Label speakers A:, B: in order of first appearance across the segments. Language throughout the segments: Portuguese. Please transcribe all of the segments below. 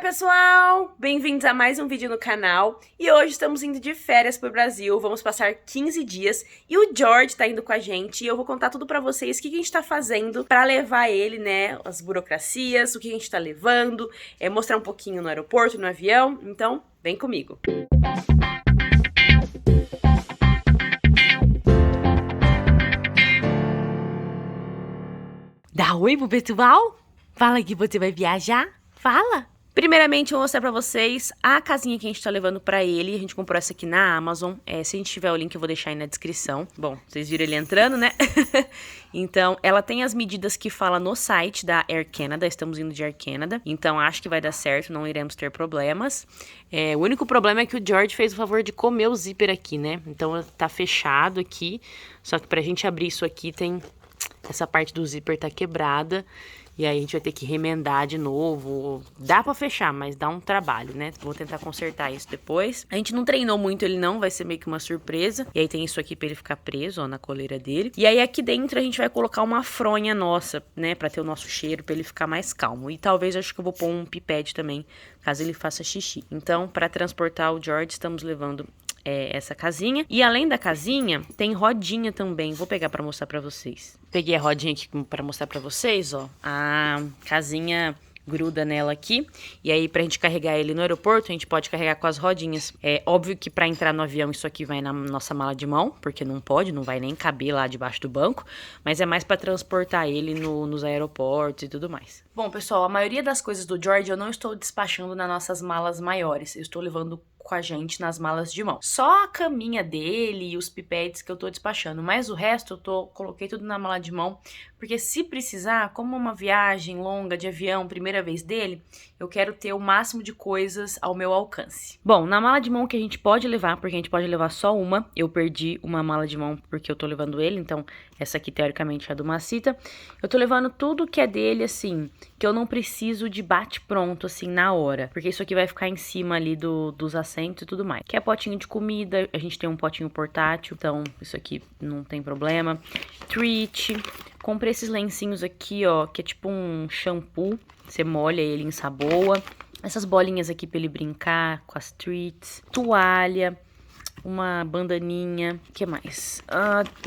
A: pessoal! Bem-vindos a mais um vídeo no canal. E hoje estamos indo de férias pro Brasil, vamos passar 15 dias e o George tá indo com a gente e eu vou contar tudo pra vocês o que a gente tá fazendo pra levar ele, né, as burocracias, o que a gente tá levando, mostrar um pouquinho no aeroporto, no avião, então vem comigo!
B: Dá oi pro pessoal? Fala que você vai viajar? Fala!
A: Primeiramente, eu vou mostrar pra vocês a casinha que a gente tá levando pra ele. A gente comprou essa aqui na Amazon. Se a gente tiver o link, eu vou deixar aí na descrição. Bom, vocês viram ele entrando, né? Então, ela tem as medidas que fala no site da Air Canada. Estamos indo de Air Canada. Então, acho que vai dar certo, não iremos ter problemas. O único problema é que o George fez o favor de comer o zíper aqui, né? Então, tá fechado aqui. Só que pra gente abrir isso aqui, tem... essa parte do zíper tá quebrada. E aí a gente vai ter que remendar de novo. Dá pra fechar, mas dá um trabalho, né? Vou tentar consertar isso depois. A gente não treinou muito ele não, vai ser meio que uma surpresa. E aí tem isso aqui pra ele ficar preso, ó, na coleira dele. E aí aqui dentro a gente vai colocar uma fronha nossa, né? Pra ter o nosso cheiro, pra ele ficar mais calmo. E talvez acho que eu vou pôr um pipete também, caso ele faça xixi. Então, pra transportar o George, estamos levando... essa casinha. E além da casinha, tem rodinha também. Vou pegar pra mostrar pra vocês. Peguei a rodinha aqui pra mostrar pra vocês, ó. A casinha gruda nela aqui. E aí, pra gente carregar ele no aeroporto, a gente pode carregar com as rodinhas. É óbvio que pra entrar no avião, isso aqui vai na nossa mala de mão, porque não pode, não vai nem caber lá debaixo do banco. Mas é mais pra transportar ele nos aeroportos e tudo mais. Bom, pessoal, a maioria das coisas do George eu não estou despachando nas nossas malas maiores. Eu estou levando com a gente nas malas de mão. Só a caminha dele e os pipetes que eu tô despachando, mas o resto coloquei tudo na mala de mão, porque se precisar, como uma viagem longa de avião, primeira vez dele, eu quero ter o máximo de coisas ao meu alcance. Bom, na mala de mão que a gente pode levar, porque a gente pode levar só uma, eu perdi uma mala de mão porque eu tô levando ele, então essa aqui teoricamente é a do Macita. Eu tô levando tudo que é dele, assim, que eu não preciso de bate-pronto, assim, na hora, porque isso aqui vai ficar em cima ali dos assentos e tudo mais. Que é potinho de comida, a gente tem um potinho portátil, então isso aqui não tem problema. Treat, comprei esses lencinhos aqui, ó, que é tipo um shampoo, você molha ele, ensaboa. Essas bolinhas aqui pra ele brincar com as treats. Toalha, uma bandaninha, o que mais?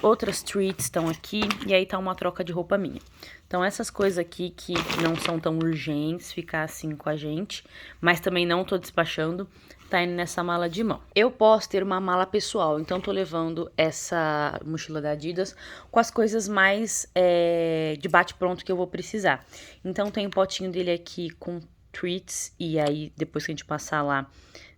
A: Outras treats estão aqui, e aí tá uma troca de roupa minha. Então essas coisas aqui que não são tão urgentes ficar assim com a gente, mas também não tô despachando, tá indo nessa mala de mão. Eu posso ter uma mala pessoal, então tô levando essa mochila da Adidas com as coisas mais de bate-pronto que eu vou precisar. Então tem um potinho dele aqui com treats, e aí depois que a gente passar lá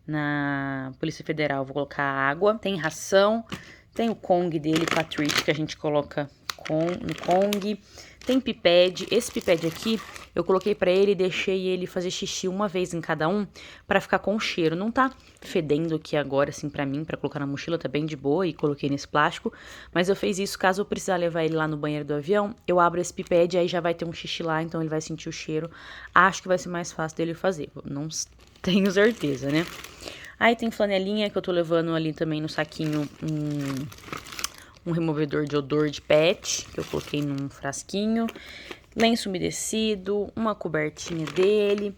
A: na Polícia Federal, eu vou colocar água. Tem ração, tem o Kong dele com a treat que a gente coloca no Kong. Tem piped, esse piped aqui eu coloquei pra ele e deixei ele fazer xixi uma vez em cada um pra ficar com cheiro. Não tá fedendo aqui agora, assim, pra mim, pra colocar na mochila, tá bem de boa e coloquei nesse plástico. Mas eu fiz isso, caso eu precisar levar ele lá no banheiro do avião, eu abro esse piped, aí já vai ter um xixi lá, então ele vai sentir o cheiro. Acho que vai ser mais fácil dele fazer, não tenho certeza, né? Aí tem flanelinha que eu tô levando ali também no saquinho, um removedor de odor de pet, que eu coloquei num frasquinho, lenço umedecido, uma cobertinha dele.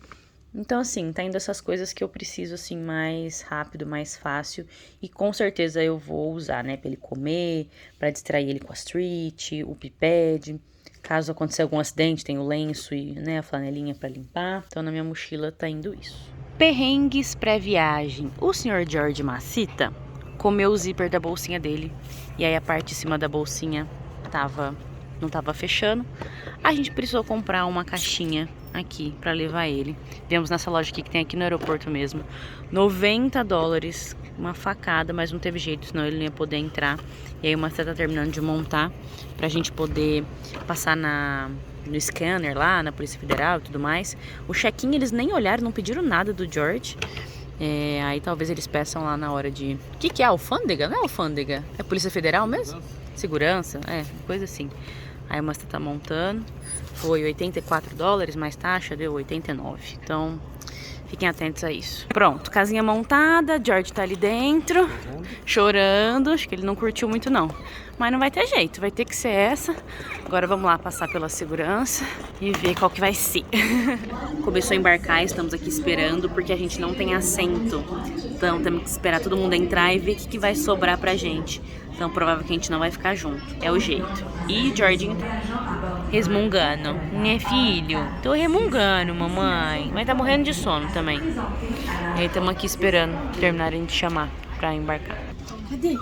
A: Então, assim, tá indo essas coisas que eu preciso, assim, mais rápido, mais fácil. E com certeza eu vou usar, né, pra ele comer, pra distrair ele com a street, o piped. Caso aconteça algum acidente, tem o lenço e, né, a flanelinha pra limpar. Então, na minha mochila tá indo isso. Perrengues pré-viagem. O Sr. George Macita comeu o zíper da bolsinha dele. E aí a parte de cima da bolsinha não tava fechando. A gente precisou comprar uma caixinha aqui pra levar ele. Viemos nessa loja aqui que tem aqui no aeroporto mesmo. $90, uma facada, mas não teve jeito, senão ele não ia poder entrar. E aí o Marcelo tá terminando de montar pra gente poder passar no scanner lá, na Polícia Federal e tudo mais. O check-in eles nem olharam, não pediram nada do George. Aí talvez eles peçam lá na hora de... O que é? Alfândega? Não é alfândega? É Polícia Federal mesmo? Segurança? Coisa assim. Aí o Master tá montando. Foi $84, mais taxa deu 89. Então, Fiquem atentos a isso. Pronto, casinha montada, George tá ali dentro, chorando. Acho que ele não curtiu muito não. Mas não vai ter jeito, vai ter que ser essa. Agora vamos lá passar pela segurança e ver qual que vai ser. Começou a embarcar, estamos aqui esperando porque a gente não tem assento. Então temos que esperar todo mundo entrar e ver o que vai sobrar pra gente. Então provável que a gente não vai ficar junto. É o jeito. E Jordan resmungando. Né, filho? Tô remungando, mamãe. Mas tá morrendo de sono também. E aí estamos aqui esperando terminarem de chamar pra embarcar. Cadê?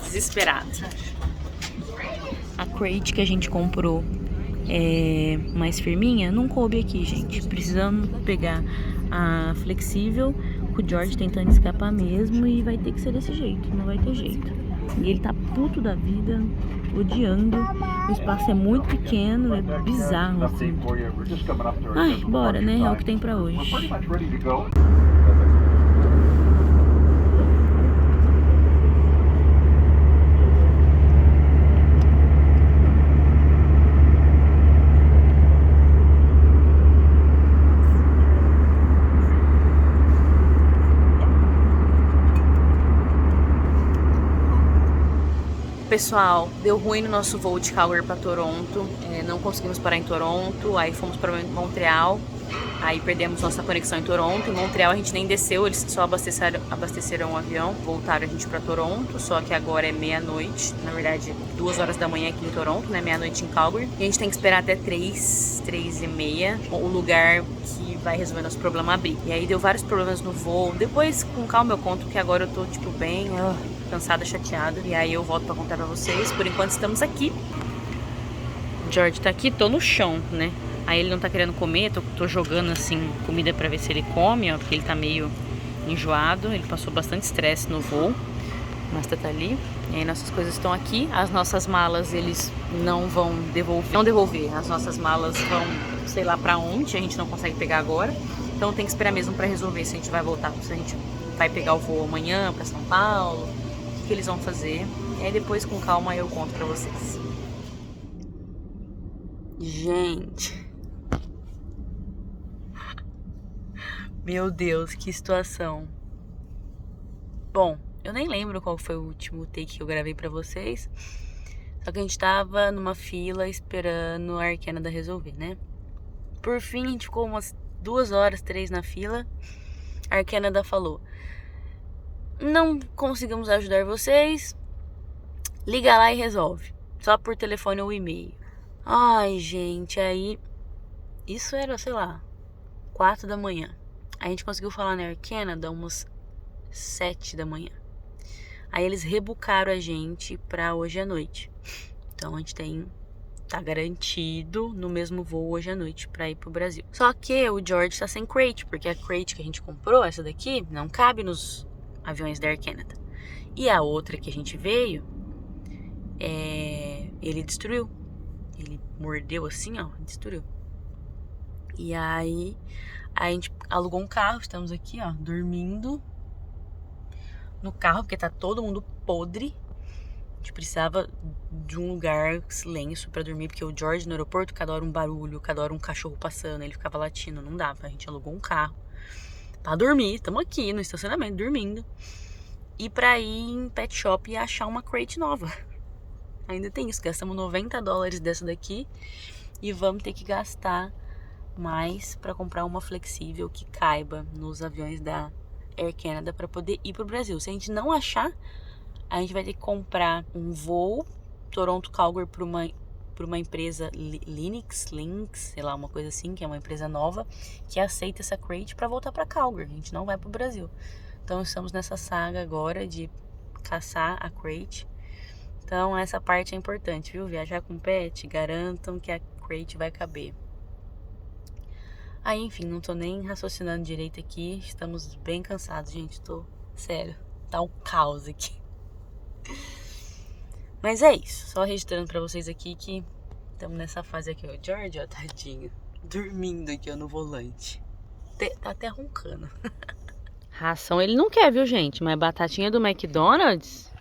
A: Desesperado. A crate que a gente comprou mais firminha não coube aqui, gente. Precisamos pegar a flexível, com o George tentando escapar mesmo, e vai ter que ser desse jeito, não vai ter jeito. E ele tá puto da vida, odiando. O espaço é muito pequeno, é bizarro assim. Ai, bora, né? É o que tem pra hoje. Pessoal, deu ruim no nosso voo de Calgary para Toronto, não conseguimos parar em Toronto, aí fomos para Montreal, aí perdemos nossa conexão em Toronto. Em Montreal a gente nem desceu, eles só abasteceram o avião, voltaram a gente para Toronto, só que agora é meia-noite, na verdade 2 horas da manhã aqui em Toronto, né, meia-noite em Calgary, e a gente tem que esperar até 3h30 o lugar que vai resolver nosso problema abrir. E aí deu vários problemas no voo, depois com calma eu conto, que agora eu tô tipo bem cansada, chateada, e aí eu volto pra contar pra vocês. Por enquanto estamos aqui. George tá aqui, tô no chão, né? Aí ele não tá querendo comer, tô jogando assim comida pra ver se ele come, ó, porque ele tá meio enjoado, ele passou bastante estresse no voo. Mas tá ali. E aí nossas coisas estão aqui, as nossas malas eles não vão devolver, as nossas malas vão, sei lá pra onde, a gente não consegue pegar agora. Então tem que esperar mesmo pra resolver se a gente vai voltar, se a gente vai pegar o voo amanhã pra São Paulo, que eles vão fazer. E aí depois com calma eu conto pra vocês. Gente, meu Deus, que situação. Bom, eu nem lembro qual foi o último take que eu gravei pra vocês. Só que a gente tava numa fila esperando a Air Canada resolver, né? Por fim a gente ficou umas 2 horas, 3 na fila. A Air Canada falou: não conseguimos ajudar vocês, liga lá e resolve, só por telefone ou e-mail. Ai, gente, aí isso era, sei lá, 4 da manhã. A gente conseguiu falar na Air Canada umas 7 da manhã. Aí eles rebucaram a gente pra hoje à noite. Então a gente tá garantido no mesmo voo hoje à noite pra ir pro Brasil. Só que o George tá sem crate, porque a crate que a gente comprou, essa daqui, não cabe nos aviões da Air Canada. E a outra que a gente veio, ele destruiu. Ele mordeu assim, ó, destruiu. E aí a gente alugou um carro, estamos aqui, ó, dormindo no carro, porque tá todo mundo podre. A gente precisava de um lugar silêncio pra dormir, porque o George no aeroporto, cada hora um barulho, cada hora um cachorro passando, ele ficava latindo, não dava. A gente alugou um carro pra dormir, estamos aqui no estacionamento dormindo, e pra ir em pet shop e achar uma crate nova. Ainda tem isso, gastamos $90 dessa daqui e vamos ter que gastar mais pra comprar uma flexível que caiba nos aviões da Air Canada pra poder ir pro Brasil. Se a gente não achar, a gente vai ter que comprar um voo Toronto-Calgary pra uma empresa Lynx, sei lá, uma coisa assim, que é uma empresa nova que aceita essa crate pra voltar pra Calgary. A gente não vai pro Brasil. Então estamos nessa saga agora de caçar a crate. Então essa parte é importante, viu? Viajar com pet, garantam que a crate vai caber. Aí, enfim, não tô nem raciocinando direito aqui. Estamos bem cansados, gente. Sério, tá um caos aqui. Mas é isso, só registrando pra vocês aqui que estamos nessa fase aqui. O George, ó, tadinho, dormindo aqui, ó, no volante. Tá até roncando. Ração ele não quer, viu, gente? Mas batatinha do McDonald's,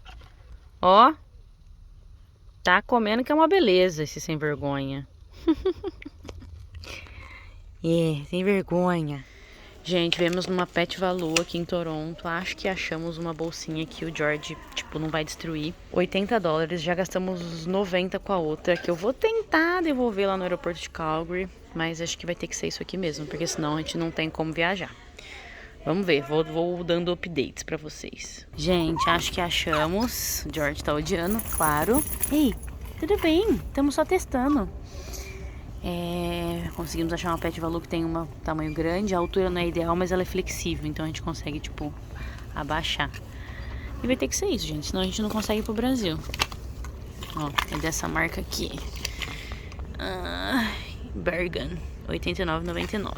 A: ó, tá comendo que é uma beleza esse sem vergonha.
B: Sem vergonha.
A: Gente, viemos numa Pet Valu aqui em Toronto. Acho que achamos uma bolsinha que o George, tipo, não vai destruir. $80, já gastamos uns 90 com a outra, que eu vou tentar devolver lá no aeroporto de Calgary. Mas acho que vai ter que ser isso aqui mesmo, porque senão a gente não tem como viajar. Vamos ver, vou dando updates pra vocês. Gente, acho que achamos. O George tá odiando, claro. Ei, tudo bem, estamos só testando. Conseguimos achar uma Pet Valu que tem um tamanho grande. A altura não é ideal, mas ela é flexível, então a gente consegue, tipo, abaixar. E vai ter que ser isso, gente, senão a gente não consegue ir pro Brasil. Ó, é dessa marca aqui. Bergen, R$89,99.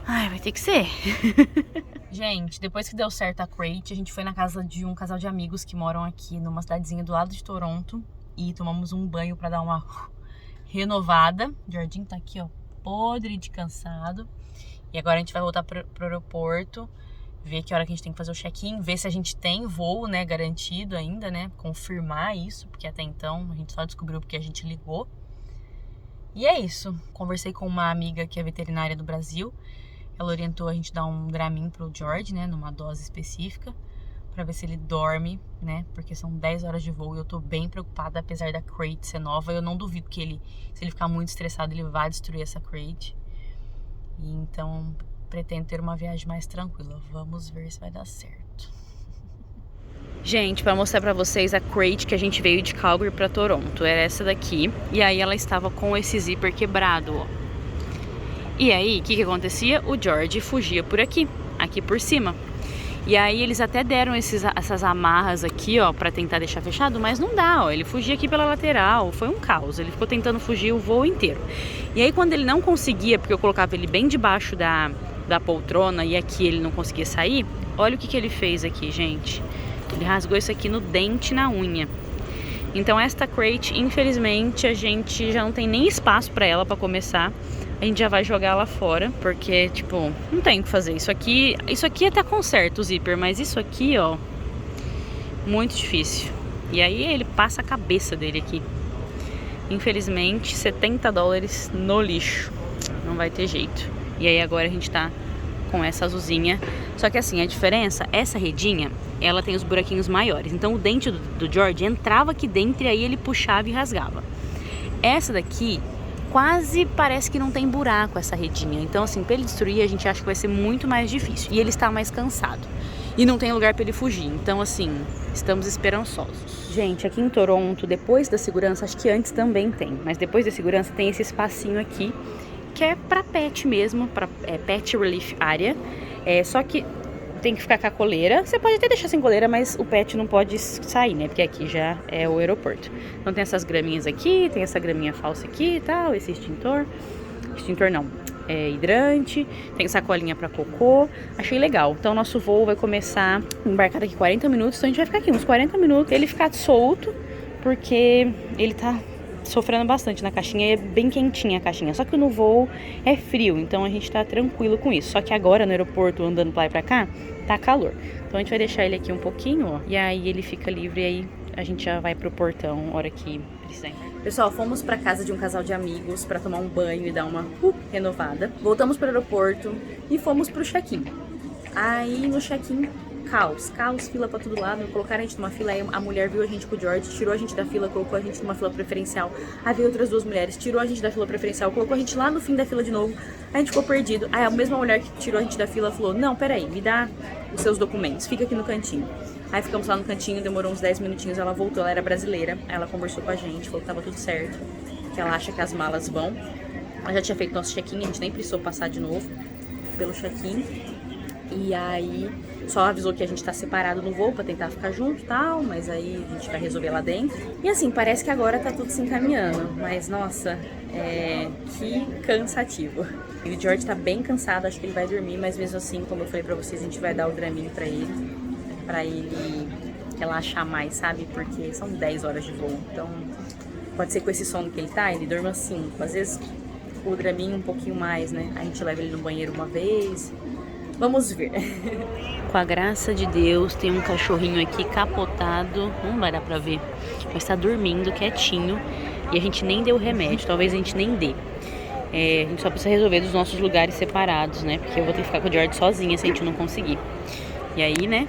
A: Ai, vai ter que ser. Gente, depois que deu certo a crate, a gente foi na casa de um casal de amigos que moram aqui numa cidadezinha do lado de Toronto. E tomamos um banho pra dar uma renovada. O Jardim tá aqui, ó, podre de cansado. E agora a gente vai voltar pro aeroporto, ver que hora que a gente tem que fazer o check-in, ver se a gente tem voo, né, garantido ainda, né, confirmar isso, porque até então a gente só descobriu porque a gente ligou. E é isso. Conversei com uma amiga que é veterinária do Brasil. Ela orientou a gente dar um Dramin pro George, né, numa dose específica, pra ver se ele dorme, né, porque são 10 horas de voo e eu tô bem preocupada, apesar da crate ser nova. Eu não duvido que se ele ficar muito estressado, ele vai destruir essa crate. E então, pretendo ter uma viagem mais tranquila. Vamos ver se vai dar certo. Gente, pra mostrar pra vocês a crate que a gente veio de Calgary pra Toronto. Era essa daqui. E aí ela estava com esse zíper quebrado, ó. E aí, o que acontecia? O George fugia por aqui por cima. E aí eles até deram essas amarras aqui, ó, pra tentar deixar fechado, mas não dá, ó. Ele fugia aqui pela lateral, foi um caos. Ele ficou tentando fugir o voo inteiro. E aí quando ele não conseguia, porque eu colocava ele bem debaixo da poltrona e aqui ele não conseguia sair, olha o que ele fez aqui, gente. Ele rasgou isso aqui no dente, na unha. Então esta crate, infelizmente, a gente já não tem nem espaço pra ela pra começar. A gente já vai jogar lá fora, porque, tipo, não tem o que fazer. Isso aqui até conserta o zíper, mas isso aqui, ó, muito difícil. E aí ele passa a cabeça dele aqui. Infelizmente, $70 no lixo. Não vai ter jeito. E aí agora a gente tá com essa azulzinha. Só que assim, a diferença, essa redinha, ela tem os buraquinhos maiores. Então o dente do George entrava aqui dentro e aí ele puxava e rasgava. Essa daqui quase parece que não tem buraco, essa redinha. Então assim, pra ele destruir, a gente acha que vai ser muito mais difícil. E ele está mais cansado. E não tem lugar pra ele fugir. Então assim, estamos esperançosos. Gente, aqui em Toronto, depois da segurança, acho que antes também tem, mas depois da segurança tem esse espacinho aqui, que é pra pet mesmo, pet relief area. Só que tem que ficar com a coleira. Você pode até deixar sem coleira, mas o pet não pode sair, né? Porque aqui já é o aeroporto. Então tem essas graminhas aqui, tem essa graminha falsa aqui e tal, esse extintor. Extintor não, hidrante, tem sacolinha pra cocô. Achei legal. Então nosso voo vai começar embarcar daqui 40 minutos. Então a gente vai ficar aqui uns 40 minutos. Ele ficar solto, porque ele tá sofrendo bastante na caixinha, e é bem quentinha a caixinha, só que no voo é frio, então a gente tá tranquilo com isso. Só que agora no aeroporto, andando pra lá e pra cá, tá calor, então a gente vai deixar ele aqui um pouquinho, ó, e aí ele fica livre, e aí a gente já vai pro portão, hora que precisar. Pessoal, fomos pra casa de um casal de amigos pra tomar um banho e dar uma renovada. Voltamos pro aeroporto e fomos pro check-in. Aí no check-in, caos, fila pra todo lado, colocaram a gente numa fila, aí a mulher viu a gente com o George, tirou a gente da fila, colocou a gente numa fila preferencial, aí veio outras duas mulheres, tirou a gente da fila preferencial, colocou a gente lá no fim da fila de novo, aí a gente ficou perdido, aí a mesma mulher que tirou a gente da fila falou, não, peraí, me dá os seus documentos, fica aqui no cantinho. Aí ficamos lá no cantinho, demorou uns 10 minutinhos, ela voltou, ela era brasileira, aí ela conversou com a gente, falou que tava tudo certo, que ela acha que as malas vão. Ela já tinha feito nosso check-in, a gente nem precisou passar de novo pelo check-in. E aí só avisou que a gente tá separado no voo pra tentar ficar junto e tal, mas aí a gente vai resolver lá dentro. E assim, parece que agora tá tudo se encaminhando, mas nossa, que cansativo. E o George tá bem cansado, acho que ele vai dormir, mas mesmo assim, como eu falei pra vocês, a gente vai dar o Dramin pra ele relaxar mais, sabe? Porque são 10 horas de voo, então pode ser com esse sono que ele tá, ele dorme às 5, às vezes o Dramin um pouquinho mais, né? A gente leva ele no banheiro uma vez. Vamos ver. Com a graça de Deus, tem um cachorrinho aqui capotado. Não vai dar pra ver. Mas tá dormindo quietinho. E a gente nem deu remédio, talvez a gente nem dê. A gente só precisa resolver dos nossos lugares separados, né? Porque eu vou ter que ficar com o George sozinha se a gente não conseguir. E aí, né?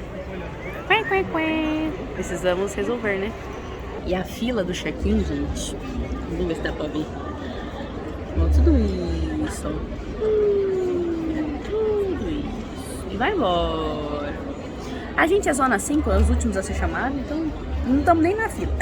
A: Precisamos resolver, né? E a fila do check-in, gente. Vamos ver se dá pra ver. Ó, tudo isso. Tudo isso. E vai embora. A gente é zona 5, é os últimos a ser chamados, então não estamos nem na fila.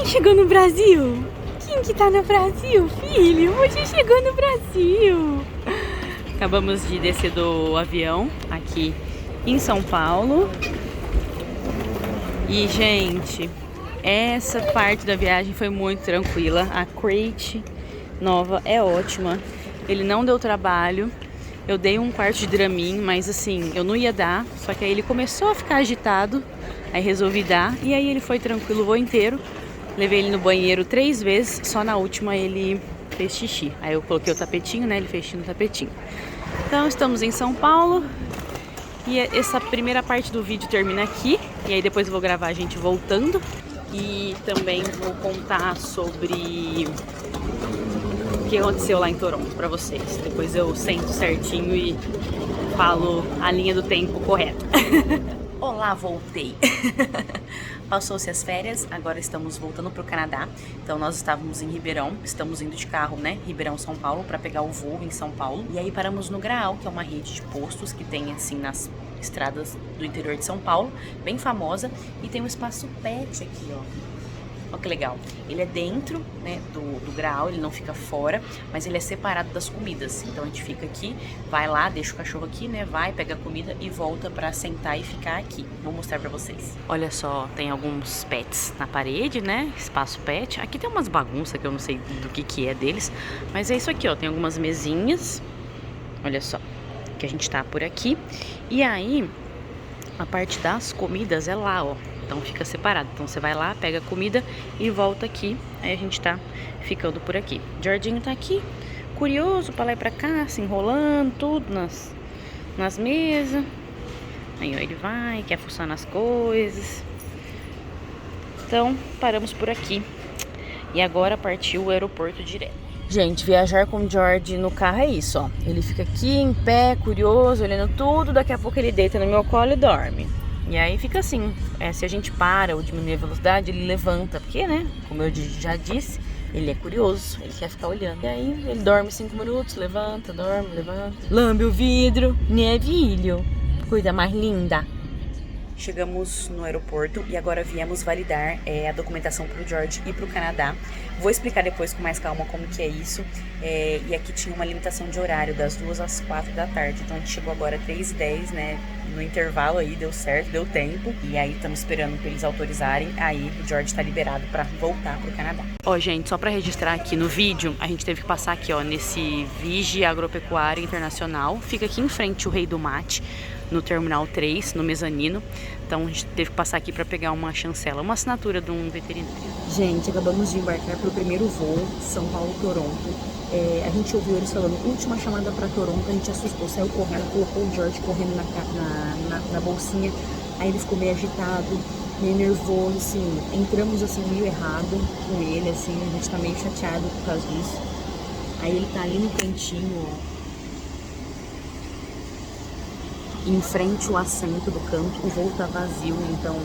B: Chegou no Brasil? Quem que tá no Brasil, filho? Você chegou no Brasil.
A: Acabamos de descer do avião aqui em São Paulo. E, gente, essa parte da viagem foi muito tranquila. A crate nova é ótima. Ele não deu trabalho. Eu dei um quarto de Dramin, mas assim, eu não ia dar. Só que aí ele começou a ficar agitado. Aí resolvi dar. E aí ele foi tranquilo o voo inteiro. Levei ele no banheiro 3 vezes, só na última ele fez xixi. Aí eu coloquei o tapetinho, né? Ele fez xixi no tapetinho. Então estamos em São Paulo. E essa primeira parte do vídeo termina aqui. E aí depois eu vou gravar a gente voltando. E também vou contar sobre o que aconteceu lá em Toronto pra vocês. Depois eu sento certinho e falo a linha do tempo correta. Olá, voltei! Passou-se as férias, agora estamos voltando para o Canadá. Então nós estávamos em Ribeirão, estamos indo de carro, né? Ribeirão, São Paulo, para pegar o voo em São Paulo. E aí paramos no Graal, que é uma rede de postos que tem assim nas estradas do interior de São Paulo, bem famosa. E tem um espaço pet aqui, ó. Olha que legal. Ele é dentro, né, do Graal, ele não fica fora, mas ele é separado das comidas. Então a gente fica aqui, vai lá, deixa o cachorro aqui, né, vai, pega a comida e volta pra sentar e ficar aqui. Vou mostrar pra vocês. Olha só, tem alguns pets na parede, né, espaço pet. Aqui tem umas bagunças que eu não sei do que é deles, mas é isso aqui, ó, tem algumas mesinhas. Olha só, que a gente tá por aqui. E aí, a parte das comidas é lá, ó. Então fica separado. Então você vai lá, pega a comida e volta aqui. Aí a gente tá ficando por aqui. Jorginho tá aqui, curioso pra lá e pra cá, se enrolando, tudo nas mesas. Aí ó, ele vai, quer fuçar nas coisas. Então paramos por aqui. E agora partiu o aeroporto direto. Gente, viajar com o George no carro é isso, ó. Ele fica aqui em pé, curioso, olhando tudo. Daqui a pouco ele deita no meu colo e dorme. E aí fica assim, se a gente para ou diminui a velocidade, ele levanta, porque, né, como eu já disse, ele é curioso, ele quer ficar olhando. E aí ele dorme 5 minutos, levanta, dorme, levanta, lambe o vidro, né, filho? Coisa mais linda. Chegamos no aeroporto e agora viemos validar a documentação para o George e para o Canadá. Vou explicar depois com mais calma como que é isso. E aqui tinha uma limitação de horário, das 2 às 4 da tarde. Então a gente chegou agora 3h10, né? No intervalo aí, deu certo, deu tempo. E aí estamos esperando para eles autorizarem. Aí o George está liberado para voltar para o Canadá. Ó, gente, só para registrar aqui no vídeo, a gente teve que passar aqui, ó, nesse Vigi Agropecuária Internacional. Fica aqui em frente o Rei do Mate, no Terminal 3, no mezanino. Então a gente teve que passar aqui para pegar uma chancela, uma assinatura de um veterinário. Gente, acabamos de embarcar para o primeiro voo, São Paulo-Toronto. A gente ouviu eles falando, última chamada para Toronto, a gente assustou, saiu correndo, colocou o George correndo na bolsinha. Aí ele ficou meio agitado, meio nervoso, assim. Entramos assim meio errado com ele, assim, a gente tá meio chateado por causa disso. Aí ele tá ali no cantinho, ó, em frente ao assento do canto, o voo tá vazio, então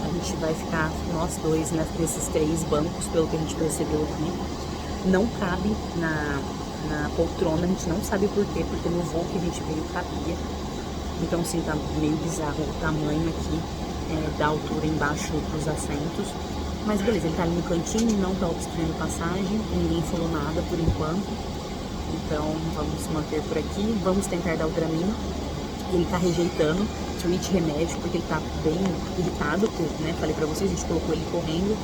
A: a gente vai ficar nós dois nesses 3 bancos, pelo que a gente percebeu aqui. Não cabe na poltrona, a gente não sabe por quê, porque no voo que a gente veio cabia. Então assim, tá meio bizarro o tamanho aqui, da altura embaixo dos assentos. Mas beleza, ele tá ali no cantinho, não tá obstruindo passagem, ninguém falou nada por enquanto. Então vamos se manter por aqui, vamos tentar dar o Dramin. Ele tá rejeitando treat remédio, porque ele tá bem irritado, né? Falei pra vocês, a gente colocou ele correndo.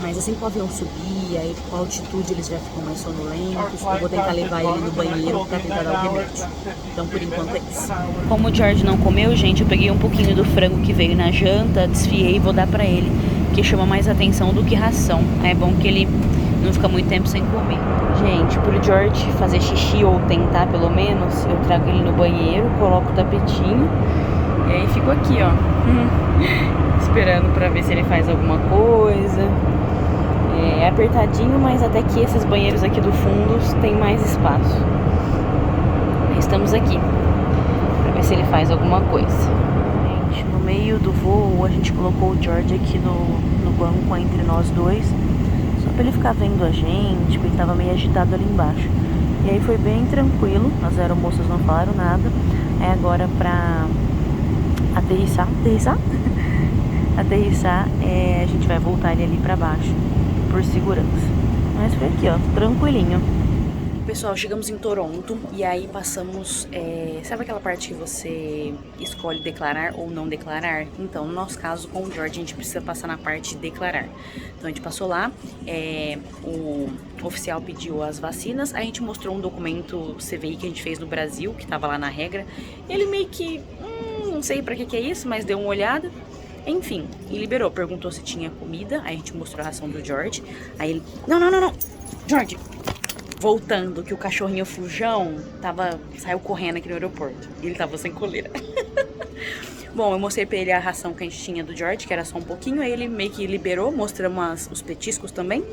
A: Mas assim que o avião subir, aí com a altitude eles já ficam mais sonolentos. Eu vou tentar levar ele no banheiro pra tentar dar o remédio. Então por enquanto é isso. Como o George não comeu, gente, eu peguei um pouquinho do frango que veio na janta, desfiei e vou dar pra ele, que chama mais atenção do que ração. É bom que ele não fica muito tempo sem comer. Gente, pro George fazer xixi ou tentar pelo menos, eu trago ele no banheiro, coloco o tapetinho e aí fico aqui, ó, esperando pra ver se ele faz alguma coisa. É apertadinho, mas até que esses banheiros aqui do fundo tem mais espaço. Estamos aqui pra ver se ele faz alguma coisa. Gente, no meio do voo a gente colocou o George aqui no banco entre nós dois, só pra ele ficar vendo a gente, porque ele tava meio agitado ali embaixo. E aí foi bem tranquilo, as aeromoças não falaram nada. Aí agora pra aterrissar, a gente vai voltar ele ali pra baixo, por segurança. Mas foi aqui, ó, tranquilinho. Pessoal, chegamos em Toronto e aí passamos, sabe aquela parte que você escolhe declarar ou não declarar? Então, no nosso caso, com o George, a gente precisa passar na parte de declarar. Então, a gente passou lá, o oficial pediu as vacinas, a gente mostrou um documento CVI que a gente fez no Brasil, que tava lá na regra. Ele meio que, não sei pra que é isso, mas deu uma olhada. Enfim, e liberou, perguntou se tinha comida, aí a gente mostrou a ração do George. Aí ele, não, George, voltando, que o cachorrinho Fujão saiu correndo aqui no aeroporto, e ele tava sem coleira. Bom, eu mostrei pra ele a ração que a gente tinha do George, que era só um pouquinho, aí ele meio que liberou, mostramos os petiscos também,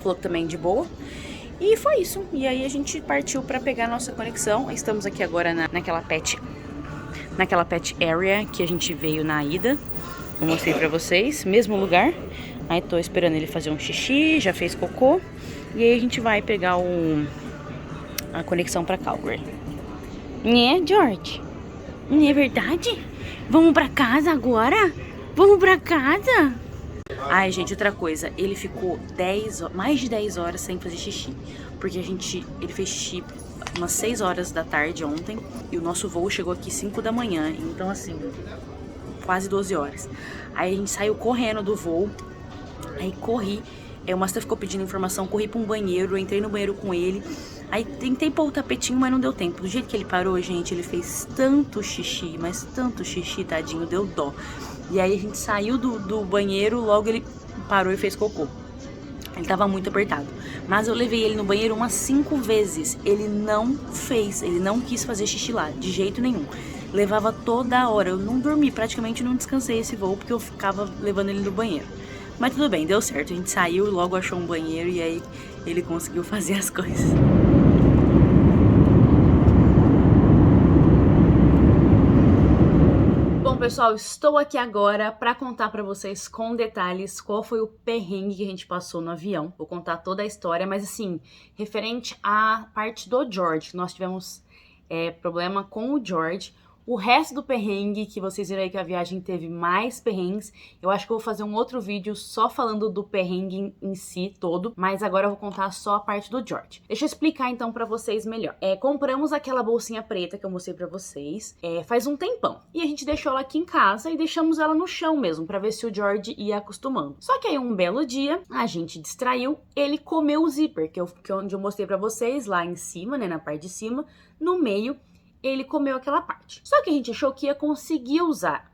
A: falou também de boa. E foi isso, e aí a gente partiu pra pegar a nossa conexão. Estamos aqui agora naquela pet area que a gente veio na ida. Eu mostrei pra vocês, mesmo lugar. Aí tô esperando ele fazer um xixi, já fez cocô. E aí a gente vai pegar a conexão pra Calgary. Né, George? Não é verdade? Vamos pra casa agora? Vamos pra casa? Ai, gente, outra coisa. Ele ficou mais de 10 horas sem fazer xixi. Porque ele fez xixi umas 6 horas da tarde ontem. E o nosso voo chegou aqui 5 da manhã. Então, assim, quase 12 horas. Aí a gente saiu correndo do voo. Aí corri. O Master ficou pedindo informação. Corri pra um banheiro. Entrei no banheiro com ele. Aí tentei pôr o tapetinho, mas não deu tempo. Do jeito que ele parou, gente, ele fez tanto xixi. Mas tanto xixi, tadinho, deu dó. E aí a gente saiu do banheiro. Logo ele parou e fez cocô. Ele tava muito apertado. Mas eu levei ele no banheiro umas 5 vezes. Ele não quis fazer xixi lá, de jeito nenhum. Levava toda hora. Eu não dormi, praticamente não descansei esse voo, porque eu ficava levando ele no banheiro. Mas tudo bem, deu certo. A gente saiu e logo achou um banheiro e aí ele conseguiu fazer as coisas. Pessoal, estou aqui agora para contar para vocês com detalhes qual foi o perrengue que a gente passou no avião. Vou contar toda a história, mas assim, referente à parte do George, nós tivemos problema com o George. O resto do perrengue, que vocês viram aí que a viagem teve mais perrengues, eu acho que eu vou fazer um outro vídeo só falando do perrengue em si todo, mas agora eu vou contar só a parte do George. Deixa eu explicar então pra vocês melhor. Compramos aquela bolsinha preta que eu mostrei pra vocês faz um tempão, e a gente deixou ela aqui em casa e deixamos ela no chão mesmo, pra ver se o George ia acostumando. Só que aí um belo dia, a gente distraiu, ele comeu o zíper, onde eu mostrei pra vocês, lá em cima, né, na parte de cima, no meio, ele comeu aquela parte. Só que a gente achou que ia conseguir usar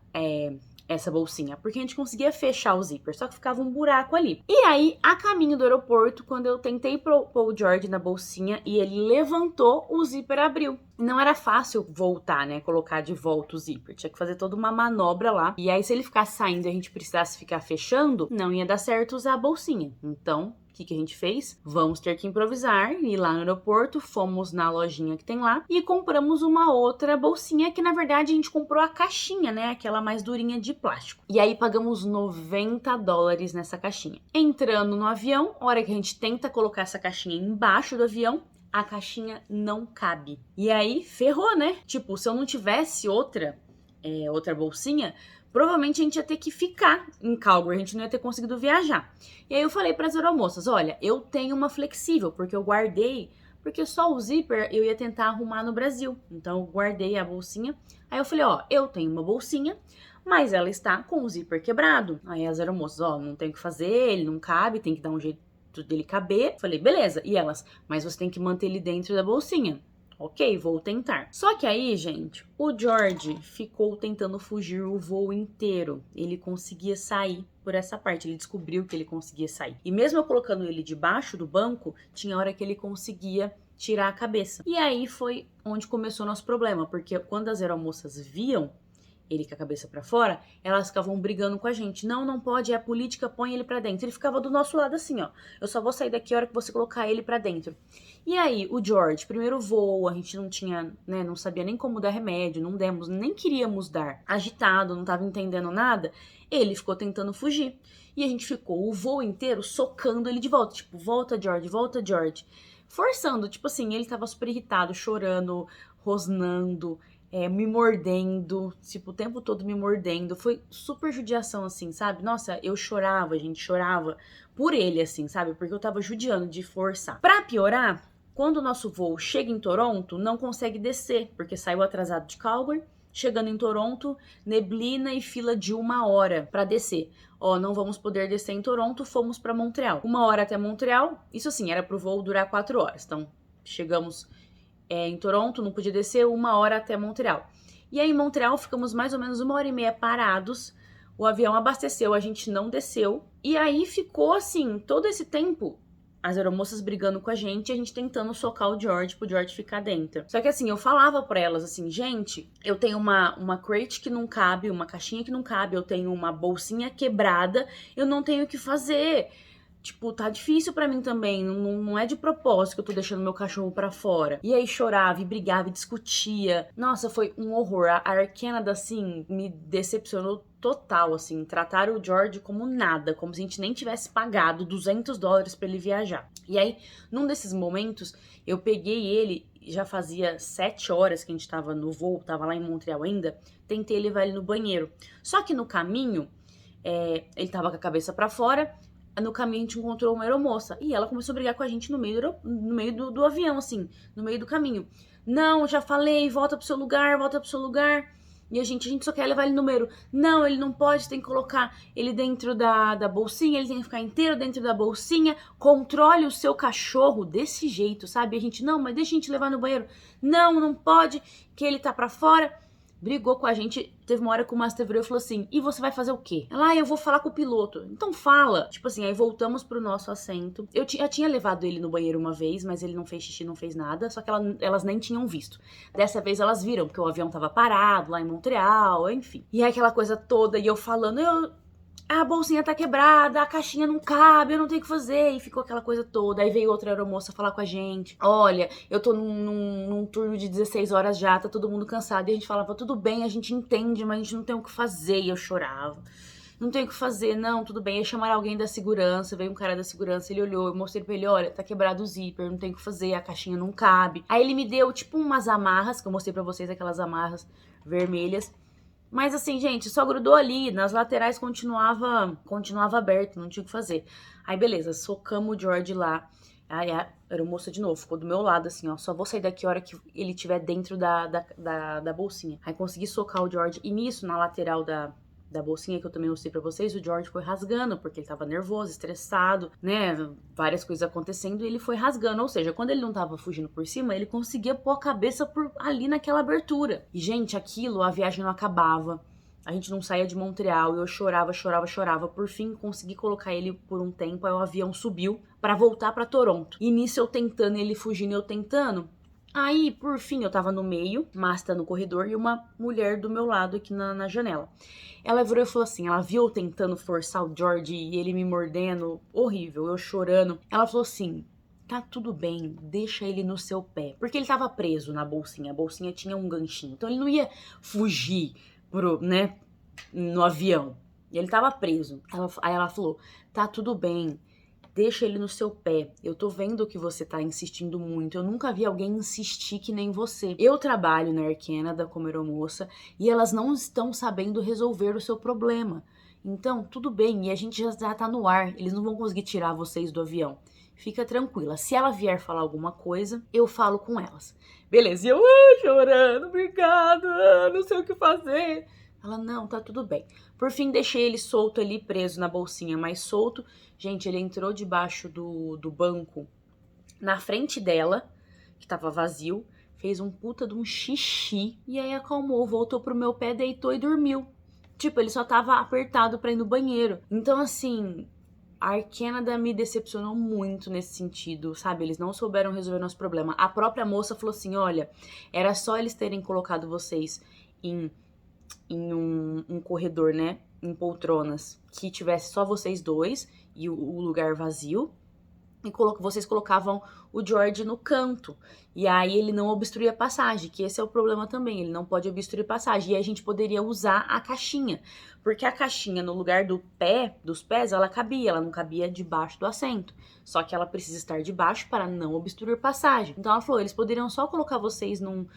A: essa bolsinha, porque a gente conseguia fechar o zíper, só que ficava um buraco ali. E aí, a caminho do aeroporto, quando eu tentei pôr o George na bolsinha e ele levantou, o zíper abriu. Não era fácil voltar, né, colocar de volta o zíper, tinha que fazer toda uma manobra lá. E aí, se ele ficasse saindo e a gente precisasse ficar fechando, não ia dar certo usar a bolsinha. Então, o que a gente fez? Vamos ter que improvisar, ir lá no aeroporto, fomos na lojinha que tem lá e compramos uma outra bolsinha que na verdade a gente comprou a caixinha, né? Aquela mais durinha de plástico. E aí pagamos $90 nessa caixinha. Entrando no avião, a hora que a gente tenta colocar essa caixinha embaixo do avião, a caixinha não cabe. E aí ferrou, né? Tipo, se eu não tivesse outra bolsinha, provavelmente a gente ia ter que ficar em Calgary, a gente não ia ter conseguido viajar. E aí eu falei para as aeromoças, olha, eu tenho uma flexível, porque eu guardei porque só o zíper eu ia tentar arrumar no Brasil. Então eu guardei a bolsinha. Aí eu falei, ó, eu tenho uma bolsinha, mas ela está com o zíper quebrado. Aí as aeromoças, ó, não tem o que fazer, ele não cabe, tem que dar um jeito dele caber. Falei, beleza. E elas, mas você tem que manter ele dentro da bolsinha. Ok, vou tentar. Só que aí, gente, o George ficou tentando fugir o voo inteiro. Ele conseguia sair por essa parte, ele descobriu que ele conseguia sair. E mesmo eu colocando ele debaixo do banco, tinha hora que ele conseguia tirar a cabeça. E aí foi onde começou o nosso problema, porque quando as aeromoças viam ele com a cabeça pra fora, elas ficavam brigando com a gente. Não, não pode, é a política, põe ele pra dentro. Ele ficava do nosso lado assim, ó. Eu só vou sair daqui a hora que você colocar ele pra dentro. E aí, o George, primeiro voo, a gente não tinha, né, não sabia nem como dar remédio, não demos, nem queríamos dar. Agitado, não tava entendendo nada. Ele ficou tentando fugir. E a gente ficou o voo inteiro socando ele de volta. Tipo, volta, George, volta, George. Forçando, tipo assim, ele tava super irritado, chorando, rosnando, me mordendo, tipo, o tempo todo me mordendo. Foi super judiação, assim, sabe? Nossa, eu chorava, gente, chorava por ele, assim, sabe? Porque eu tava judiando de forçar. Pra piorar, quando o nosso voo chega em Toronto, não consegue descer, porque saiu atrasado de Calgary. Chegando em Toronto, neblina e fila de 1 hora pra descer. Ó, não vamos poder descer em Toronto, fomos pra Montreal. 1 hora até Montreal, isso assim, era pro voo durar 4 horas. Então, chegamos em Toronto, não podia descer, 1 hora até Montreal. E aí em Montreal ficamos mais ou menos 1 hora e meia parados, o avião abasteceu, a gente não desceu, e aí ficou assim, todo esse tempo, as aeromoças brigando com a gente tentando socar o George pro George ficar dentro. Só que assim, eu falava pra elas assim, gente, eu tenho uma crate que não cabe, uma caixinha que não cabe, eu tenho uma bolsinha quebrada, eu não tenho o que fazer. Tipo, tá difícil pra mim também, não é de propósito que eu tô deixando meu cachorro pra fora. E aí chorava, e brigava, e discutia. Nossa, foi um horror. A Air Canada, assim, me decepcionou total, assim. Trataram o George como nada, como se a gente nem tivesse pagado $200 pra ele viajar. E aí, num desses momentos, eu peguei ele, já fazia 7 horas que a gente tava no voo, tava lá em Montreal ainda, tentei levar ele no banheiro. Só que no caminho, ele tava com a cabeça pra fora. No caminho a gente encontrou uma aeromoça e ela começou a brigar com a gente no meio do avião, assim, no meio do caminho. Não, já falei, volta pro seu lugar, volta pro seu lugar. E a gente só quer levar ele no número. Não, ele não pode, tem que colocar ele dentro da bolsinha, ele tem que ficar inteiro dentro da bolsinha. Controle o seu cachorro desse jeito, sabe? A gente, não, mas deixa a gente levar no banheiro. Não, não pode, que ele tá pra fora. Brigou com a gente, teve uma hora que o Master virou e falou assim, e você vai fazer o quê? Ela, eu vou falar com o piloto. Então fala. Tipo assim, aí voltamos pro nosso assento. Eu tinha levado ele no banheiro uma vez, mas ele não fez xixi, não fez nada, só que elas nem tinham visto. Dessa vez elas viram, porque o avião tava parado lá em Montreal, enfim. E aí aquela coisa toda, e eu falando, a bolsinha tá quebrada, a caixinha não cabe, eu não tenho o que fazer. E ficou aquela coisa toda. Aí veio outra aeromoça falar com a gente. Olha, eu tô num turno de 16 horas já, tá todo mundo cansado. E a gente falava, tudo bem, a gente entende, mas a gente não tem o que fazer. E eu chorava. Não tem o que fazer, não, tudo bem. Aí chamaram alguém da segurança, veio um cara da segurança, ele olhou, eu mostrei pra ele, olha, tá quebrado o zíper, não tem o que fazer, a caixinha não cabe. Aí ele me deu, tipo, umas amarras, que eu mostrei pra vocês, aquelas amarras vermelhas. Mas assim, gente, só grudou ali, nas laterais continuava aberto, não tinha o que fazer. Aí beleza, socamos o George lá. Aí a aeromoça de novo, ficou do meu lado assim, ó, só vou sair daqui a hora que ele estiver dentro da bolsinha. Aí consegui socar o George, e nisso, na lateral da bolsinha que eu também mostrei pra vocês, o George foi rasgando, porque ele tava nervoso, estressado, né, várias coisas acontecendo, e ele foi rasgando, ou seja, quando ele não tava fugindo por cima, ele conseguia pôr a cabeça por ali naquela abertura. E, gente, aquilo, a viagem não acabava, a gente não saía de Montreal, eu chorava, por fim consegui colocar ele por um tempo, aí o avião subiu pra voltar pra Toronto. E nisso eu tentando, ele fugindo, eu tentando. Aí, por fim, eu tava no meio, Masta no corredor e uma mulher do meu lado aqui na janela. Ela virou e falou assim, ela viu eu tentando forçar o George e ele me mordendo, horrível, eu chorando. Ela falou assim, tá tudo bem, deixa ele no seu pé. Porque ele tava preso na bolsinha, a bolsinha tinha um ganchinho, então ele não ia fugir no avião. Ele tava preso. Aí ela falou, tá tudo bem, deixa ele no seu pé. Eu tô vendo que você tá insistindo muito. Eu nunca vi alguém insistir que nem você. Eu trabalho na Air Canada como aeromoça e elas não estão sabendo resolver o seu problema. Então, tudo bem, e a gente já tá no ar. Eles não vão conseguir tirar vocês do avião. fica tranquila. Se ela vier falar alguma coisa, eu falo com elas. Beleza, e eu chorando, obrigado, não sei o que fazer. Ela, não, tá tudo bem. Por fim, deixei ele solto ali, preso na bolsinha, mais solto. Gente, ele entrou debaixo do banco, na frente dela, que tava vazio, fez um puta de um xixi, e aí acalmou, voltou pro meu pé, deitou e dormiu. Tipo, ele só tava apertado pra ir no banheiro. Então, assim, a Air Canada me decepcionou muito nesse sentido, sabe? Eles não souberam resolver nosso problema. A própria moça falou assim, olha, era só eles terem colocado vocês em um corredor, né? Em poltronas, que tivesse só vocês dois e o lugar vazio. E vocês colocavam o George no canto. E aí ele não obstruía a passagem, que esse é o problema também. Ele não pode obstruir a passagem. E a gente poderia usar a caixinha. Porque a caixinha, no lugar dos pés, ela cabia. Ela não cabia debaixo do assento. Só que ela precisa estar debaixo para não obstruir passagem. Então ela falou, eles poderiam só colocar vocês num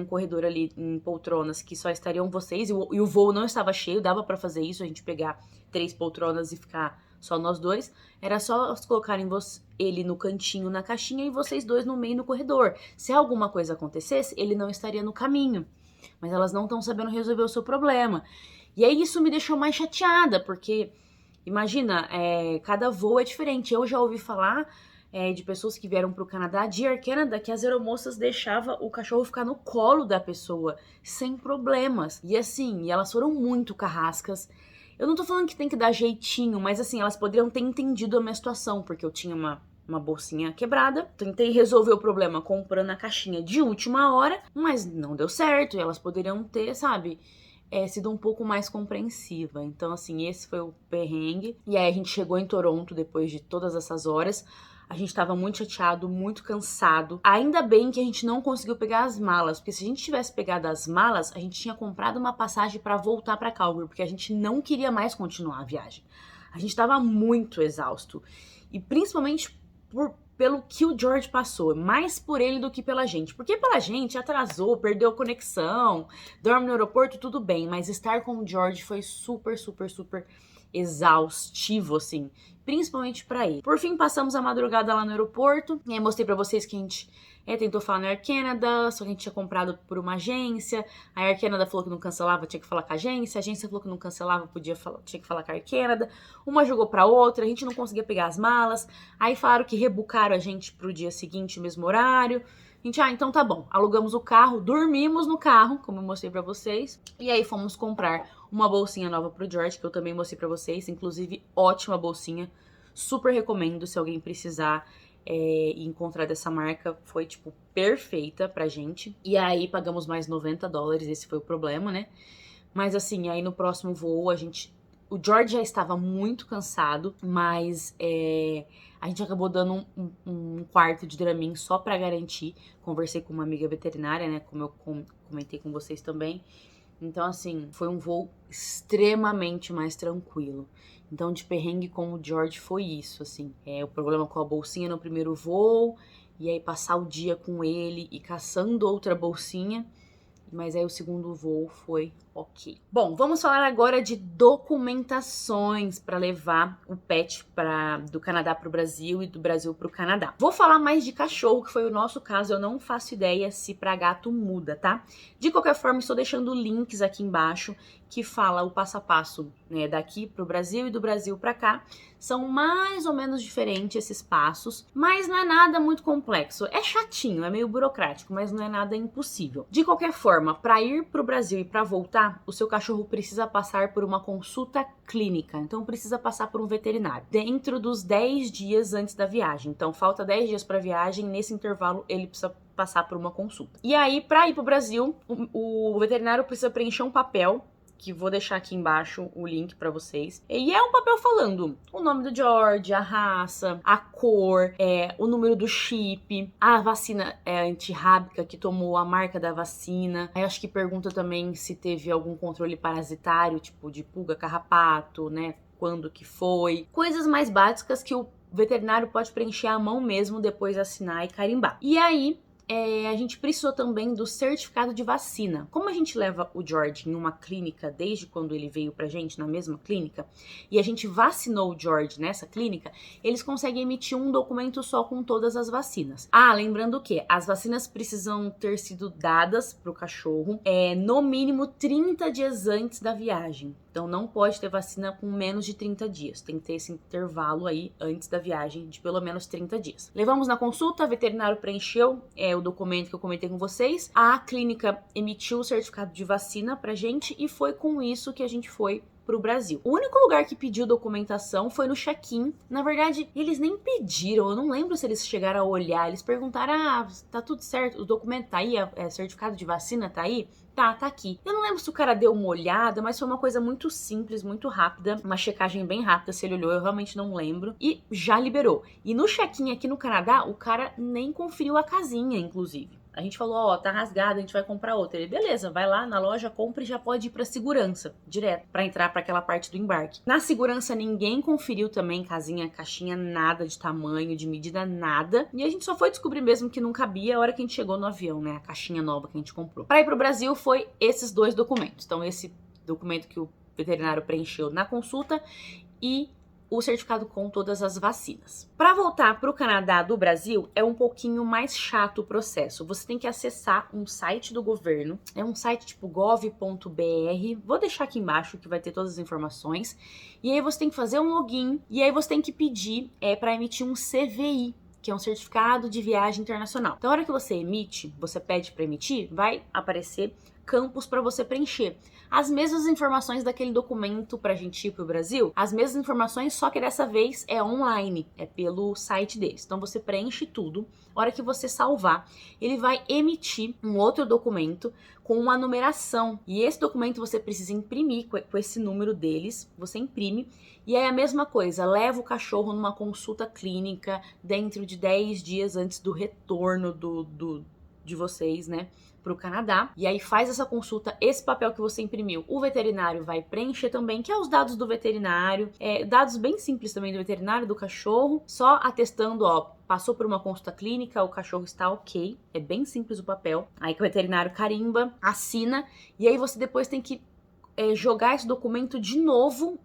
A: corredor ali, em poltronas, que só estariam vocês. E o voo não estava cheio, dava para fazer isso. A gente pegar 3 poltronas e ficar só nós dois, era só colocarem ele no cantinho, na caixinha, e vocês dois no meio no corredor. Se alguma coisa acontecesse, ele não estaria no caminho. Mas elas não estão sabendo resolver o seu problema. E aí isso me deixou mais chateada, porque, imagina, cada voo é diferente. Eu já ouvi falar de pessoas que vieram pro Canadá, de Air Canada, que as aeromoças deixavam o cachorro ficar no colo da pessoa, sem problemas. E assim, elas foram muito carrascas. Eu não tô falando que tem que dar jeitinho, mas assim, elas poderiam ter entendido a minha situação, porque eu tinha uma bolsinha quebrada. Tentei resolver o problema comprando a caixinha de última hora, mas não deu certo. E elas poderiam ter, sabe, sido um pouco mais compreensiva. Então, assim, esse foi o perrengue. E aí a gente chegou em Toronto depois de todas essas horas. A gente tava muito chateado, muito cansado. Ainda bem que a gente não conseguiu pegar as malas, porque se a gente tivesse pegado as malas, a gente tinha comprado uma passagem pra voltar pra Calgary, porque a gente não queria mais continuar a viagem. A gente tava muito exausto. E principalmente pelo que o George passou, mais por ele do que pela gente. Porque pela gente atrasou, perdeu a conexão, dorme no aeroporto, tudo bem, mas estar com o George foi super, super, super exaustivo, assim, principalmente pra ele. Por fim, passamos a madrugada lá no aeroporto, e aí mostrei pra vocês que a gente tentou falar na Air Canada, só que a gente tinha comprado por uma agência, a Air Canada falou que não cancelava, tinha que falar com a agência falou que não cancelava, tinha que falar com a Air Canada, uma jogou pra outra, a gente não conseguia pegar as malas, aí falaram que rebucaram a gente pro dia seguinte, mesmo horário. A gente, então tá bom, alugamos o carro, dormimos no carro, como eu mostrei pra vocês, e aí fomos comprar uma bolsinha nova pro George, que eu também mostrei pra vocês, inclusive ótima bolsinha, super recomendo se alguém precisar encontrar dessa marca, foi tipo perfeita pra gente. E aí pagamos mais $90, esse foi o problema, né? Mas assim, aí no próximo voo o George já estava muito cansado, mas a gente acabou dando um quarto de Dramin só pra garantir. Conversei com uma amiga veterinária, né, como eu comentei com vocês também. Então, assim, foi um voo extremamente mais tranquilo. Então, de perrengue com o George foi isso, assim. O problema com a bolsinha no primeiro voo, e aí passar o dia com ele e caçando outra bolsinha. Mas aí o segundo voo foi ok. Bom, vamos falar agora de documentações para levar o pet do Canadá para o Brasil e do Brasil para o Canadá. Vou falar mais de cachorro, que foi o nosso caso. Eu não faço ideia se para gato muda, tá? De qualquer forma, estou deixando links aqui embaixo que fala o passo a passo, né, daqui para o Brasil e do Brasil para cá. São mais ou menos diferentes esses passos, mas não é nada muito complexo. É chatinho, é meio burocrático, mas não é nada impossível. De qualquer forma, para ir para o Brasil e para voltar, o seu cachorro precisa passar por uma consulta clínica, então precisa passar por um veterinário, dentro dos 10 dias antes da viagem. Então falta 10 dias para a viagem, nesse intervalo ele precisa passar por uma consulta. E aí, para ir para o Brasil, o veterinário precisa preencher um papel, que vou deixar aqui embaixo o link pra vocês. E é um papel falando o nome do George, a raça, a cor, o número do chip, a vacina antirrábica que tomou, a marca da vacina. Aí acho que pergunta também se teve algum controle parasitário, tipo de pulga, carrapato, né? Quando que foi. Coisas mais básicas que o veterinário pode preencher à mão mesmo, depois assinar e carimbar. E aí, a gente precisou também do certificado de vacina. Como a gente leva o George em uma clínica desde quando ele veio pra gente, na mesma clínica, e a gente vacinou o George nessa clínica, eles conseguem emitir um documento só com todas as vacinas. Ah, lembrando que as vacinas precisam ter sido dadas pro cachorro no mínimo 30 dias antes da viagem. Então não pode ter vacina com menos de 30 dias. Tem que ter esse intervalo aí antes da viagem de pelo menos 30 dias. Levamos na consulta, o veterinário preencheu o documento que eu comentei com vocês. A clínica emitiu o certificado de vacina pra gente e foi com isso que a gente foi pro Brasil. O único lugar que pediu documentação foi no check-in. Na verdade, eles nem pediram, eu não lembro se eles chegaram a olhar. Eles perguntaram, tá tudo certo, o documento tá aí, certificado de vacina tá aí? Tá aqui. Eu não lembro se o cara deu uma olhada, mas foi uma coisa muito simples, muito rápida, uma checagem bem rápida, se ele olhou, eu realmente não lembro, e já liberou. E no check-in aqui no Canadá, o cara nem conferiu a casinha, inclusive. A gente falou, tá rasgado, a gente vai comprar outra. Ele, beleza, vai lá na loja, compra e já pode ir pra segurança, direto, pra entrar pra aquela parte do embarque. Na segurança, ninguém conferiu também casinha, caixinha, nada de tamanho, de medida, nada. E a gente só foi descobrir mesmo que não cabia a hora que a gente chegou no avião, né? A caixinha nova que a gente comprou. Pra ir pro Brasil, foi esses dois documentos. Então, esse documento que o veterinário preencheu na consulta e o certificado com todas as vacinas. Para voltar para o Canadá do Brasil, é um pouquinho mais chato o processo. Você tem que acessar um site do governo, é um site tipo gov.br, vou deixar aqui embaixo que vai ter todas as informações, e aí você tem que fazer um login, e aí você tem que pedir para emitir um CVI, que é um certificado de viagem internacional. Então, na hora que você emite, você pede para emitir, vai aparecer campos para você preencher. As mesmas informações daquele documento para a gente ir para o Brasil, as mesmas informações, só que dessa vez é online, é pelo site deles. Então você preenche tudo, a hora que você salvar, ele vai emitir um outro documento com uma numeração. E esse documento você precisa imprimir com esse número deles, você imprime, e aí a mesma coisa, leva o cachorro numa consulta clínica dentro de 10 dias antes do retorno de vocês, né, para o Canadá, e aí faz essa consulta, esse papel que você imprimiu, o veterinário vai preencher também, que é os dados do veterinário, dados bem simples também do veterinário, do cachorro, só atestando, passou por uma consulta clínica, o cachorro está ok, é bem simples o papel, aí que o veterinário carimba, assina, e aí você depois tem que jogar esse documento de novo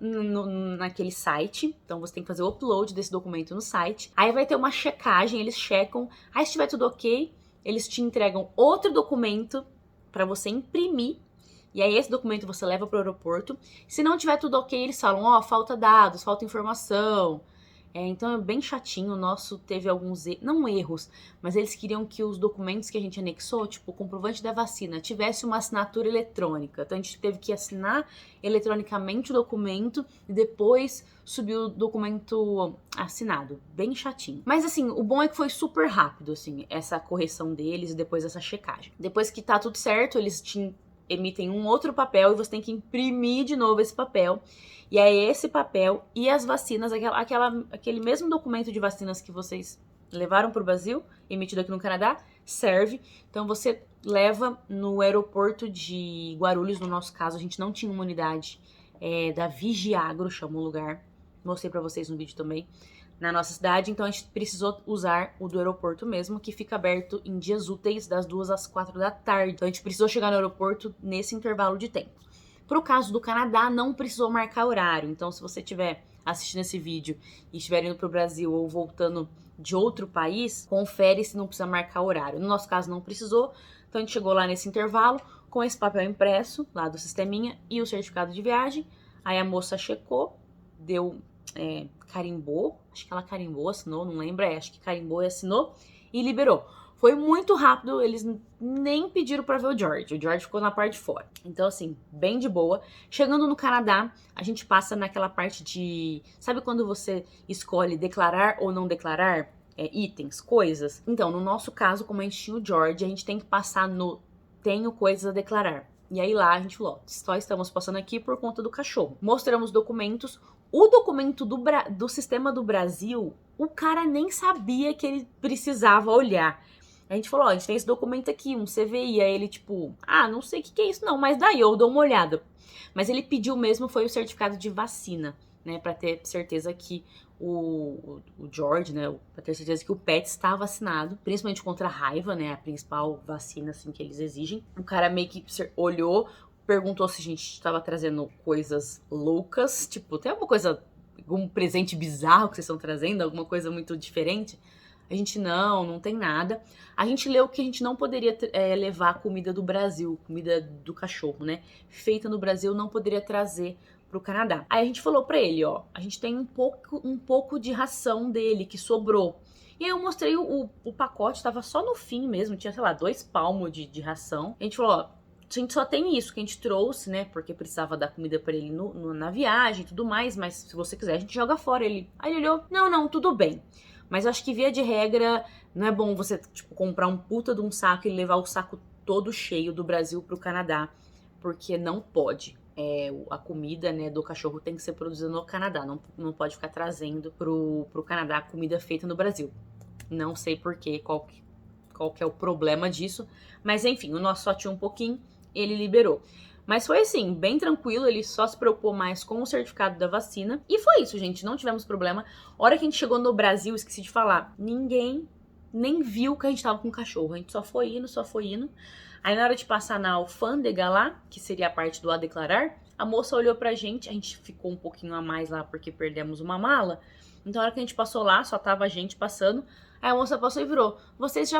A: naquele site. Então você tem que fazer o upload desse documento no site. Aí vai ter uma checagem, eles checam. Aí se estiver tudo ok, eles te entregam outro documento para você imprimir. E aí esse documento você leva para o aeroporto. Se não tiver tudo ok, eles falam, falta dados, falta informação. Então é bem chatinho, o nosso teve alguns, não erros, mas eles queriam que os documentos que a gente anexou, tipo o comprovante da vacina, tivesse uma assinatura eletrônica. Então a gente teve que assinar eletronicamente o documento e depois subir o documento assinado. Bem chatinho. Mas assim, o bom é que foi super rápido, assim, essa correção deles e depois essa checagem. Depois que tá tudo certo, eles emitem um outro papel e você tem que imprimir de novo esse papel. E é esse papel e as vacinas, aquele mesmo documento de vacinas que vocês levaram para o Brasil, emitido aqui no Canadá, serve. Então você leva no aeroporto de Guarulhos, no nosso caso, a gente não tinha uma unidade da Vigiagro, chama o lugar. Mostrei para vocês no vídeo também. Na nossa cidade, então a gente precisou usar o do aeroporto mesmo, que fica aberto em dias úteis, das 2 às 4 da tarde. Então a gente precisou chegar no aeroporto nesse intervalo de tempo. Pro caso do Canadá, não precisou marcar horário. Então se você estiver assistindo esse vídeo e estiver indo pro Brasil ou voltando de outro país, confere se não precisa marcar horário. No nosso caso não precisou, então a gente chegou lá nesse intervalo com esse papel impresso lá do sisteminha e o certificado de viagem. Aí a moça checou, deu... carimbou, acho que ela carimbou, assinou, não lembro, acho que carimbou e assinou e liberou. Foi muito rápido, eles nem pediram pra ver o George ficou na parte de fora. Então assim, bem de boa. Chegando no Canadá, a gente passa naquela parte de... Sabe quando você escolhe declarar ou não declarar itens, coisas? Então, no nosso caso, como a gente tinha o George, a gente tem que passar no tenho coisas a declarar. E aí lá a gente falou, só estamos passando aqui por conta do cachorro. Mostramos documentos. O documento do Sistema do Brasil, o cara nem sabia que ele precisava olhar. A gente falou, a gente tem esse documento aqui, um CVI. Aí ele tipo, não sei o que é isso não, mas daí eu dou uma olhada. Mas ele pediu mesmo, foi o certificado de vacina. né, pra ter certeza que o George, né, pra ter certeza que o pet está vacinado, principalmente contra a raiva, né, a principal vacina, assim, que eles exigem. O cara meio que olhou, perguntou se a gente estava trazendo coisas loucas, tipo, tem alguma coisa, algum presente bizarro que vocês estão trazendo, alguma coisa muito diferente? A gente, não tem nada. A gente leu que a gente não poderia levar comida do Brasil, comida do cachorro, né, feita no Brasil, não poderia trazer pro Canadá. Aí a gente falou pra ele, ó, a gente tem um pouco de ração dele que sobrou. E aí eu mostrei o pacote, tava só no fim mesmo, tinha, sei lá, 2 palmos de ração. A gente falou, ó, a gente só tem isso que a gente trouxe, né, porque precisava dar comida pra ele na viagem e tudo mais, mas se você quiser a gente joga fora. Aí ele olhou, não, tudo bem. Mas eu acho que via de regra, não é bom você, tipo, comprar um puta de um saco e levar o saco todo cheio do Brasil pro Canadá, porque não pode. A comida, né, do cachorro tem que ser produzida no Canadá, não pode ficar trazendo pro Canadá comida feita no Brasil. Não sei porquê, qual que é o problema disso, mas enfim, o nosso só tinha um pouquinho, ele liberou. Mas foi assim, bem tranquilo, ele só se preocupou mais com o certificado da vacina. E foi isso, gente, não tivemos problema. A hora que a gente chegou no Brasil, esqueci de falar, ninguém nem viu que a gente tava com o cachorro. A gente só foi indo. Aí na hora de passar na alfândega lá, que seria a parte do a declarar, a moça olhou pra gente, a gente ficou um pouquinho a mais lá porque perdemos uma mala. Então na hora que a gente passou lá, só tava a gente passando. Aí a moça passou e virou, vocês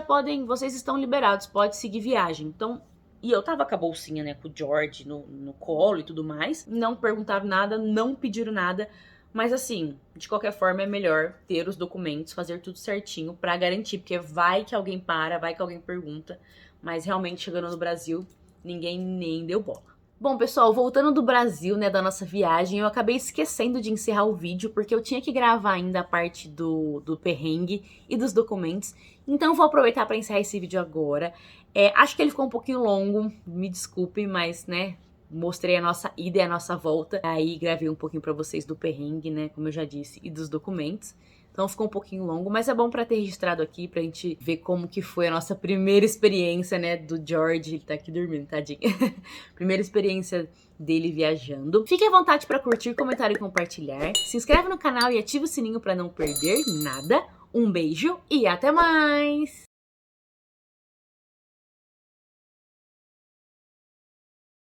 A: estão liberados, pode seguir viagem. Então... E eu tava com a bolsinha, né, com o George no colo e tudo mais. Não perguntaram nada, não pediram nada. Mas assim, de qualquer forma é melhor ter os documentos, fazer tudo certinho pra garantir. Porque vai que alguém para, vai que alguém pergunta. Mas realmente, chegando no Brasil, ninguém nem deu bola. Bom, pessoal, voltando do Brasil, né, da nossa viagem, eu acabei esquecendo de encerrar o vídeo, porque eu tinha que gravar ainda a parte do perrengue e dos documentos. Então eu vou aproveitar para encerrar esse vídeo agora. Acho que ele ficou um pouquinho longo, me desculpem, mas, né, mostrei a nossa ida e a nossa volta. Aí gravei um pouquinho para vocês do perrengue, né, como eu já disse, e dos documentos. Então ficou um pouquinho longo, mas é bom pra ter registrado aqui, pra gente ver como que foi a nossa primeira experiência, né, do George. Ele tá aqui dormindo, tadinho. Primeira experiência dele viajando. Fique à vontade pra curtir, comentar e compartilhar. Se inscreve no canal e ativa o sininho pra não perder nada. Um beijo e até mais!